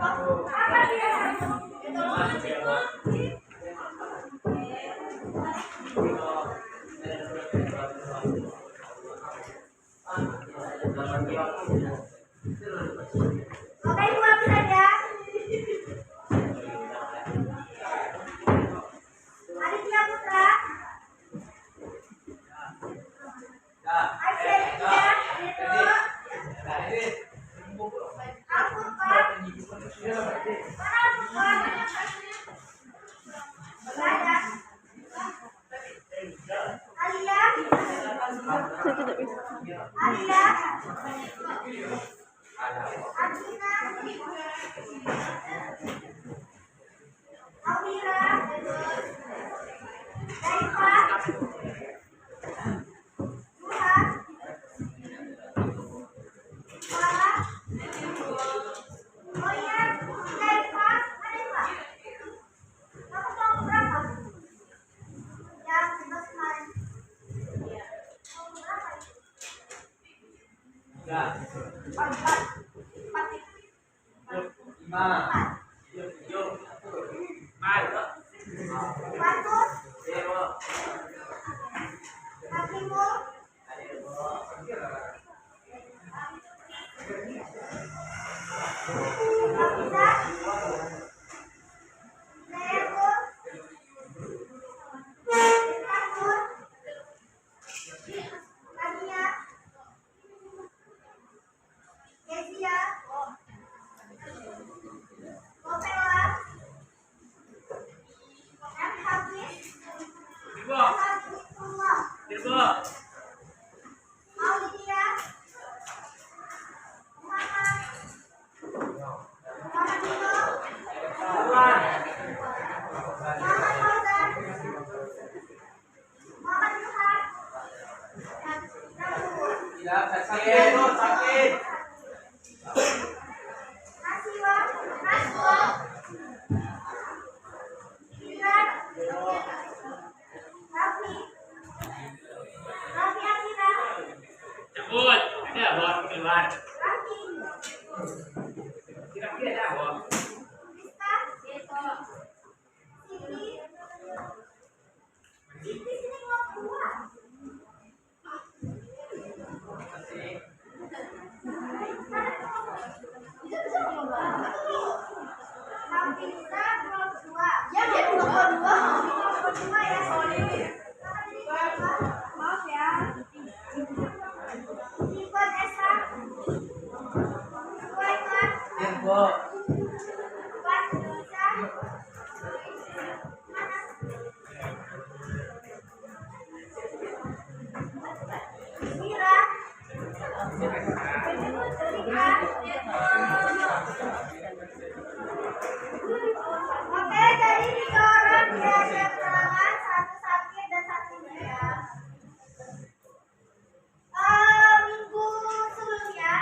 Oke, buat saja. Aditya Putra. Oke, jadi 3 orang diajak keterangan, 1 sakit dan 1 meninggal. Minggu sebelumnya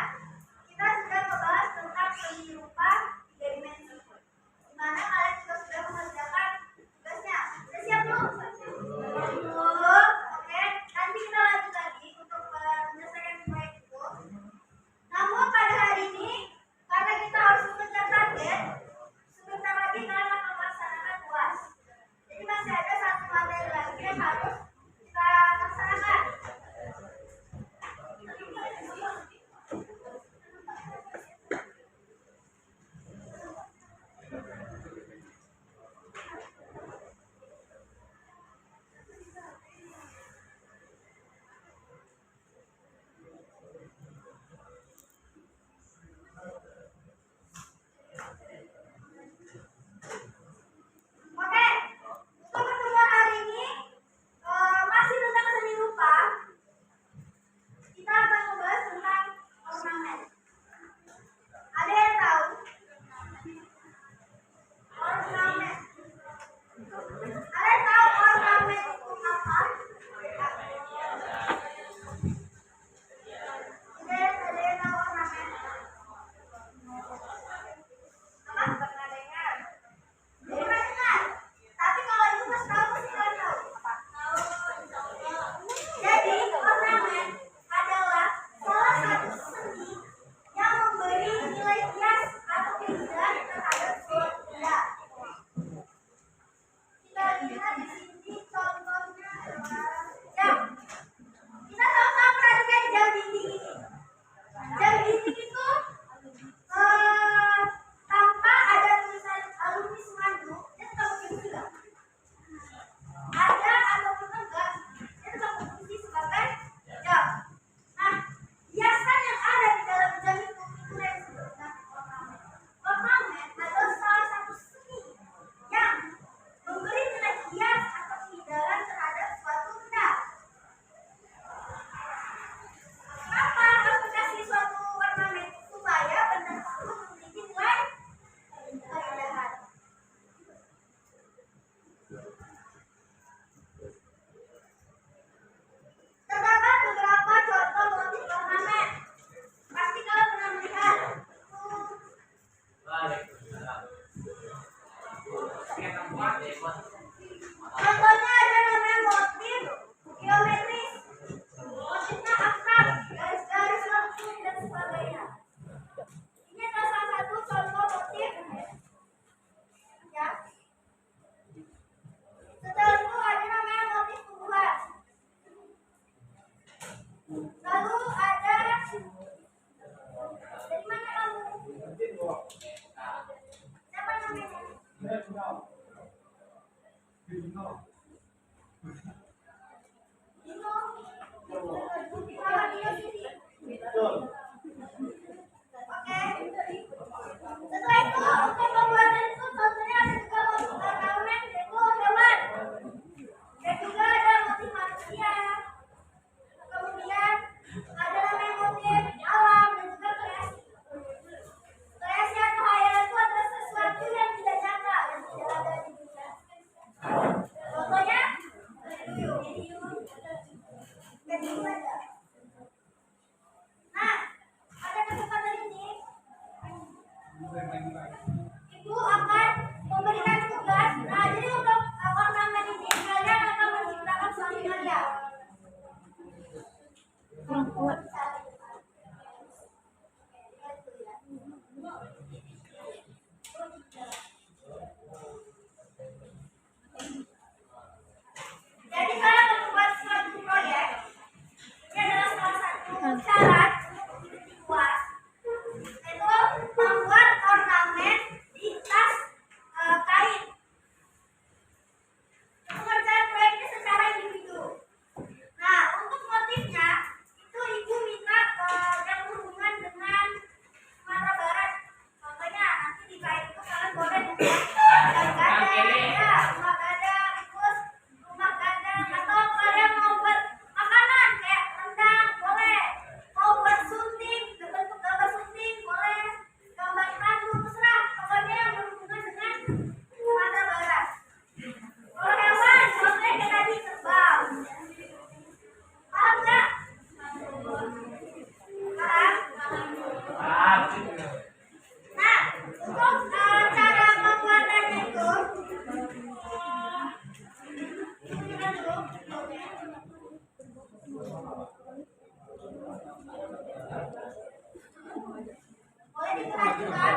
kita sudah membahas tentang seni rupa Setelah itu untuk pembuatan itu contohnya ada juga motif ornamen yaitu hewan dan juga ada motif manusia. Kemudian ada namanya motif alam dan juga kreasi. Kreasi atau hayalan itu adalah sesuatu yang tidak nyata dan tidak ada di dunia. Contohnya medium ada. Nah, pada kesempatan ini Ibu akan memberikan tugas. Nah, jadi untuk ornamen ini kalian akan menciptakan suatu karya. Kurang kuat. Jadi kalau membuat suatu proyek, ini adalah salah satu syarat untuk puas, yaitu membuat ornamen di tas kain. Mengerjakan proyek ini secara individu. Nah, untuk motifnya itu ibu minta yang berhubungan dengan Sumatera Barat. Contohnya nanti di kain itu kalian boleh membuat gadang, ya, rumah gadang, terus rumah gadang, atau kalian mau buat makanan kayak rendang boleh, mau buat sunting, bentuk gambar sunting boleh, gambar randu terserah, pokoknya yang berhubungan dengan Sumatera Barat. Kalau hewan, contohnya kayak tadi kerbau. Paham nggak? Paham? Nah, untuk cara pembuatannya itu, kita dulu. Boleh diperhatikan.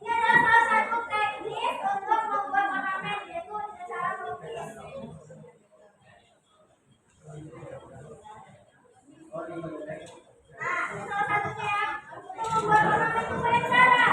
Ini adalah salah satu teknik untuk membuat ornamen, yaitu dengan cara melukis. Nah, ini salah satunya. Untuk membuat ornamen itu banyak cara.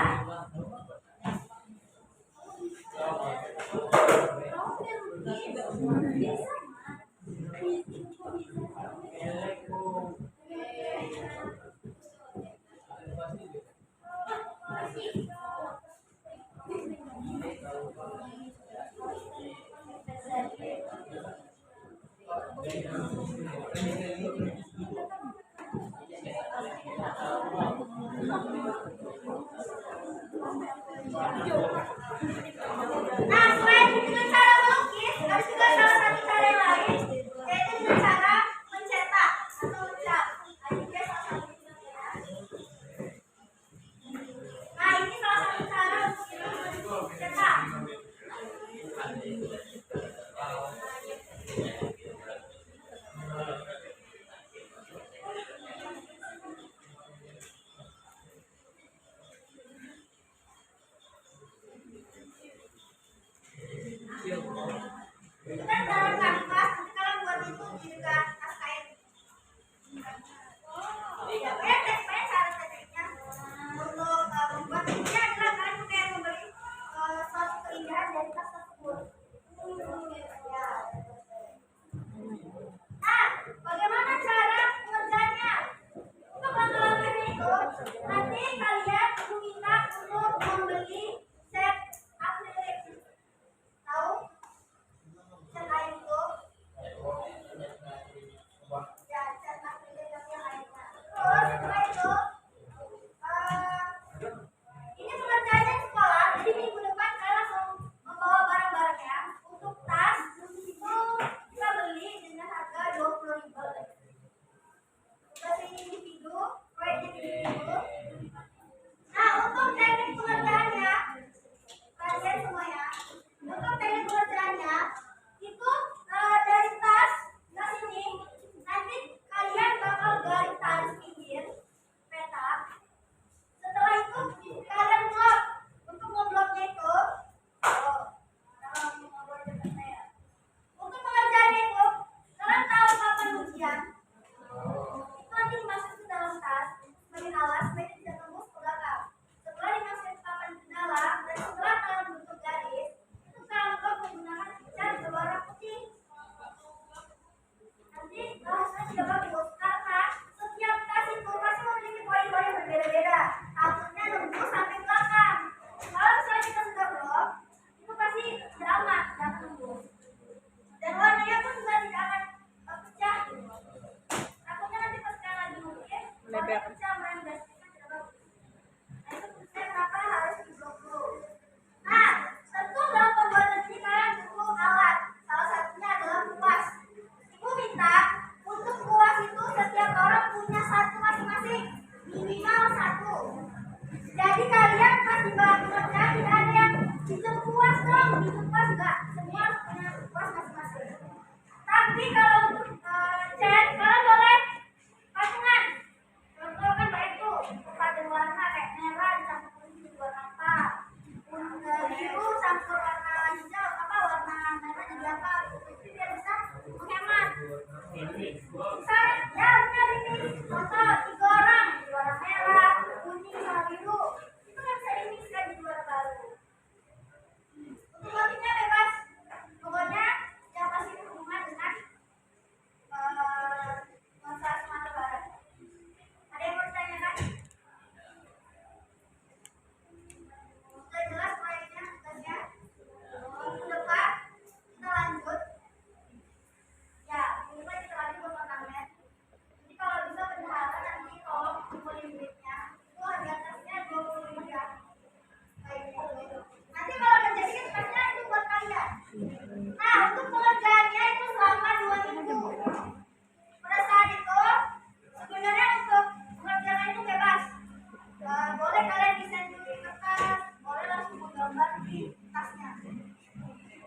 Nah, selain dengan cara melukis, ada juga salah satu cara yang lain, yaitu dengan cara mencetak atau mencat. Nah, ini dia salah satu contohnya. Nah, ini salah satu cara untuk mencetak. Itu kan dalam kanvas, nanti kalian buat itu di dekat tas kain. Ya, banyak cara tekniknya untuk membuat ini adalah kalian kayak memberi suatu keindahan dari tas tersebut. Ya. Nah, bagaimana cara mengerjanya? Untuk langkah-langkahnya itu, nanti kalian diminta untuk membeli set akrilik. Tahu? Set air itu? Ya, set akrilik yang lainnya. Terus setelah itu, ini pengerjaannya di sekolah, jadi minggu depan kalian langsung membawa barang-barangnya. Untuk tas, itu kita beli dengan harga 20.000. Tugas ini individu, proyeknya individu. masih pekerjaan tidak ada yang hidup puas dong, hidup puas enggak, semua punya puas masing-masing. Tapi kalau untuk chat, kalian boleh patungan. Contoh kan baik tuh, pakai warna kayak merah dicampur kuning jadi warna apa, biru campur warna hijau apa warna merah jadi apa, itu biar bisa menghemat. Bisa ya benar ini. Contoh 3 orang warna merah, kuning sama biru, itu kan bisa dimix kan jadi warna baru. Untuk motifnya bebas, pokoknya yang pasti berhubungan dengan nuansa Sumatera Barat. Ada yang mau ditanyakan? Sudah jelas proyeknya, tugasnya? Minggu depan kita lanjut. Ya, minggu depan kita lanjut ke ornamen. Jadi kalau bisa bendahara nanti tolong kumpulin duitnya. Itu harga tasnya 20.000 ya. Kayak gitu. Nanti kalau udah jadi tasnya itu buat kalian. Nah, untuk pengerjaannya itu selama 2 minggu. Pada saat itu sebenarnya untuk pengerjaan itu bebas. Boleh kalian desain dulu di kertas, boleh langsung menggambar di tasnya.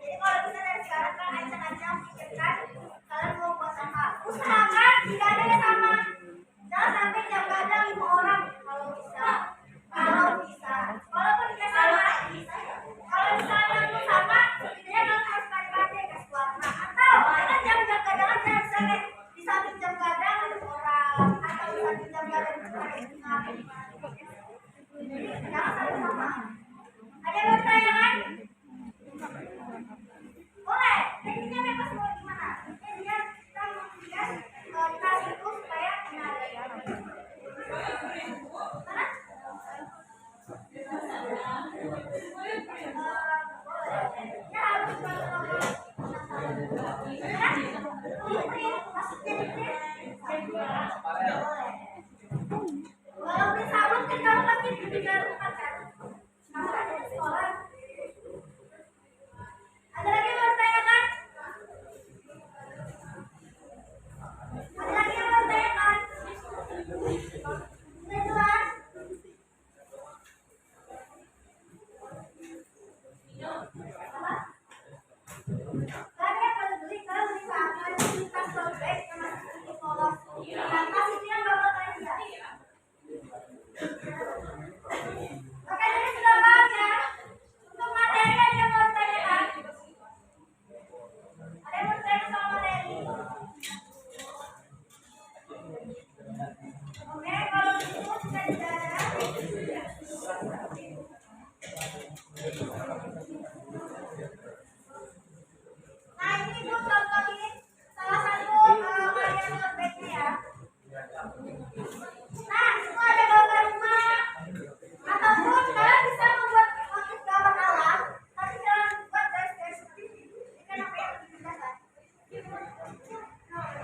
Jadi kalau bisa dari sekarang kalian acak-acak pikirkan kalian mau buat apa. Usahakan tidak ada yang sama. Jangan sampai jam gadang 5 orang kalau bisa. Kalau bisa. Walaupun tidak sama, kalau misalnya itu sama, setidaknya kalian harus pakai kasih warna. Atau jangan jam gadangan jangan sampai di samping jam gadang ada orang, atau di samping jam gadang ada bunga. Jangan sampai sama. Ada yang bertanyakan? Boleh. Tekniknya bebas mau gimana? Intinya kita menghias tas itu supaya menarik. Mana? Ya harus kalau beli sabun kan kamu pasti di dalam rumah kan? Kamu ada di sekolah. Ada lagi yang mau ditanyakan? Ada lagi yang mau ditanyakan? Sudah jelas? Apa? Kalian kalau beli sama beli tas tote bag yang masih sedikit polos. Nah, tas itu yang bakal kalian lihat. Oke, jadi sudah paham ya? Untuk materi ada yang mau ditanyakan? Ada yang mau ditanya soal materi? Oke, kalau gitu sudah tidak. Nah, ini Ibu contohin salah satu karya tote bag-nya ya. Nah, itu ada gambar rumah. Ataupun kalian bisa membuat motif gambar alam, tapi jangan buat garis-garis seperti ini. Ini kan apa yang lebih mudah kan?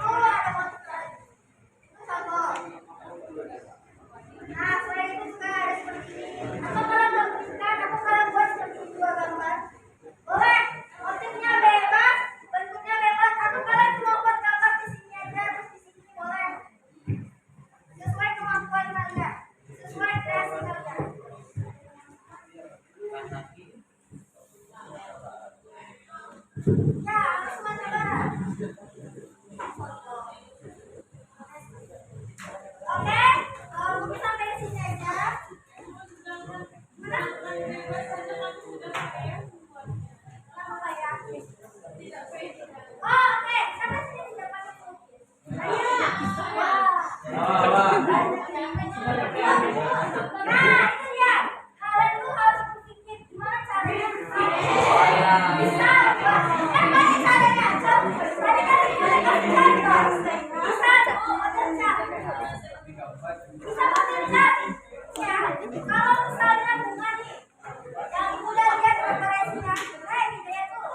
Oh, ada motif lain. Itu contoh. Nah, selain itu juga ada seperti ini. Atau kalian gambarkan, atau kalian buat seperti dua gambar. Boleh. Motifnya bebas, bentuknya bebas. Atau kalian cuma buat gambar di sini aja, terus di sini boleh. Sesuai kemampuan kalian, sesuai kreasi kalian. Ya, harus Sumatera Barat. Oke, mungkin sampai di sini aja. Mana? Kenapa ya? Oh, oke, sampai sini sudah pakai itu. Ayo. Wah. Nah, itu dia. Kalian tuh harus berpikir gimana caranya bisa kan banyak caranya. Tadi kan kita kasih contoh. Bisa bekerja. Bisa bekerja. Ya, kalau misalnya bunga nih, yang udah lihat referensinya, gitu ya tuh.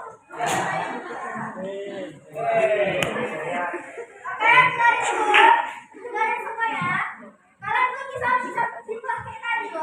Oke, dari semua ya. Kalian tuh bisa dipakai tadi loh.